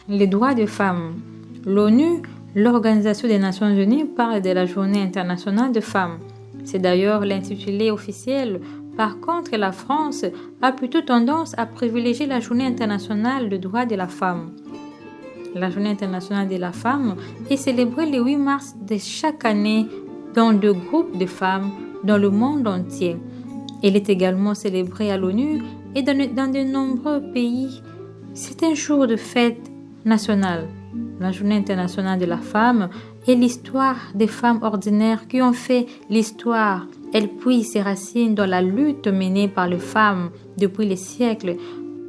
Les droits des femmes. L'ONU, l'Organisation des Nations Unies, parle de la Journée internationale des femmes. C'est d'ailleurs l'intitulé officiel. Par contre, la France a plutôt tendance à privilégier la Journée internationale des droits de la femme. La Journée internationale de la femme est célébrée le 8 mars de chaque année dans deux groupes de femmes dans le monde entier. Elle est également célébrée à l'ONU et dans de nombreux pays. C'est un jour de fête nationale. La Journée internationale de la femme est l'histoire des femmes ordinaires qui ont fait l'histoire. Elle puise ses racines dans la lutte menée par les femmes depuis les siècles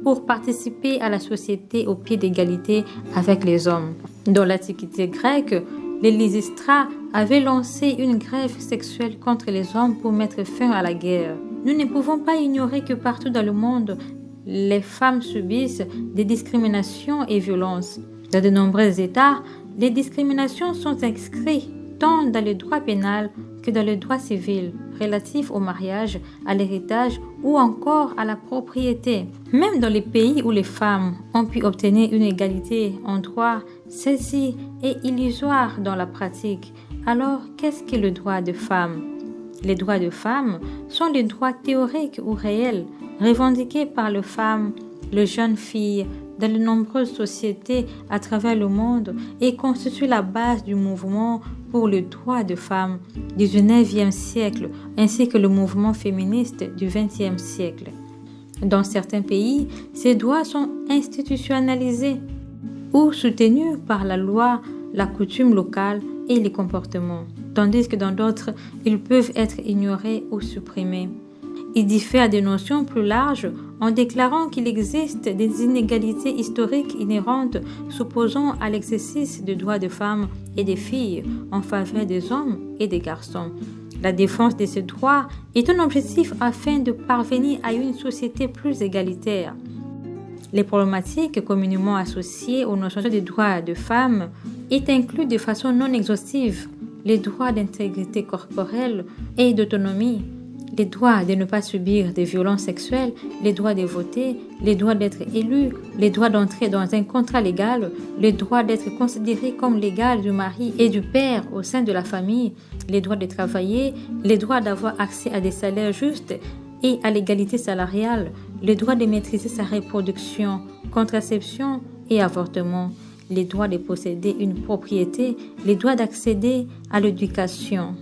pour participer à la société au pied d'égalité avec les hommes. Dans l'Antiquité grecque, les Lysistras avaient lancé une grève sexuelle contre les hommes pour mettre fin à la guerre. Nous ne pouvons pas ignorer que partout dans le monde, les femmes subissent des discriminations et violences. Dans de nombreux États, les discriminations sont inscrites tant dans le droit pénal que dans le droit civil relatif au mariage, à l'héritage ou encore à la propriété. Même dans les pays où les femmes ont pu obtenir une égalité en droit, celle-ci est illusoire dans la pratique. Alors, qu'est-ce que le droit de femme? Les droits de femmes sont les droits théoriques ou réels revendiqués par les femmes, les jeunes filles, dans de nombreuses sociétés à travers le monde et constituent la base du mouvement pour les droits de femmes du 19e siècle ainsi que le mouvement féministe du 20e siècle. Dans certains pays, ces droits sont institutionnalisés ou soutenus par la loi, la coutume locale et les comportements, tandis que dans d'autres, ils peuvent être ignorés ou supprimés. Il diffère des notions plus larges en déclarant qu'il existe des inégalités historiques inhérentes s'opposant à l'exercice des droits des femmes et des filles en faveur des hommes et des garçons. La défense de ces droits est un objectif afin de parvenir à une société plus égalitaire. Les problématiques communément associées aux notions des droits des femmes est inclus de façon non exhaustive les droits d'intégrité corporelle et d'autonomie, les droits de ne pas subir des violences sexuelles, les droits de voter, les droits d'être élu, les droits d'entrer dans un contrat légal, les droits d'être considéré comme l'égal du mari et du père au sein de la famille, les droits de travailler, les droits d'avoir accès à des salaires justes et à l'égalité salariale, les droits de maîtriser sa reproduction, contraception et avortement, les droits de posséder une propriété, les droits d'accéder à l'éducation.